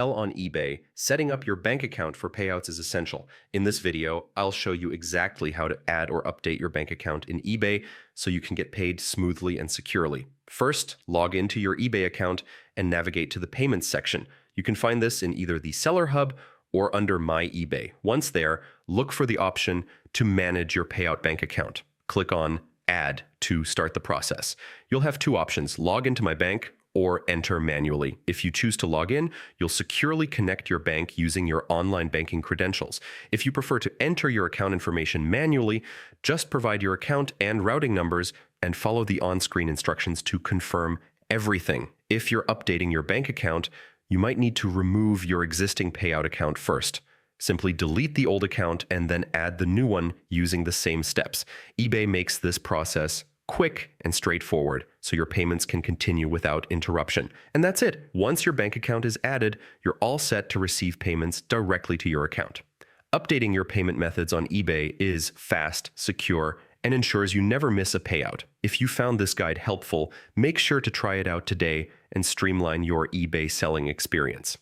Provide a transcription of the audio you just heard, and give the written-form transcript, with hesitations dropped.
Sell on eBay, setting up your bank account for payouts is essential. In this video, I'll show you exactly how to add or update your bank account in eBay so you can get paid smoothly and securely. First, log into your eBay account and navigate to the payments section. You can find this in either the Seller Hub or under My eBay. Once there, look for the option to manage your payout bank account. Click on Add to start the process. You'll have two options: log into my bank or enter manually. If you choose to log in, you'll securely connect your bank using your online banking credentials. If you prefer to enter your account information manually, just provide your account and routing numbers and follow the on-screen instructions to confirm everything. If you're updating your bank account, you might need to remove your existing payout account first. Simply delete the old account and then add the new one using the same steps. eBay makes this process quick and straightforward, so your payments can continue without interruption. And that's it. Once your bank account is added, you're all set to receive payments directly to your account. Updating your payment methods on eBay is fast, secure, and ensures you never miss a payout. If you found this guide helpful, make sure to try it out today and streamline your eBay selling experience.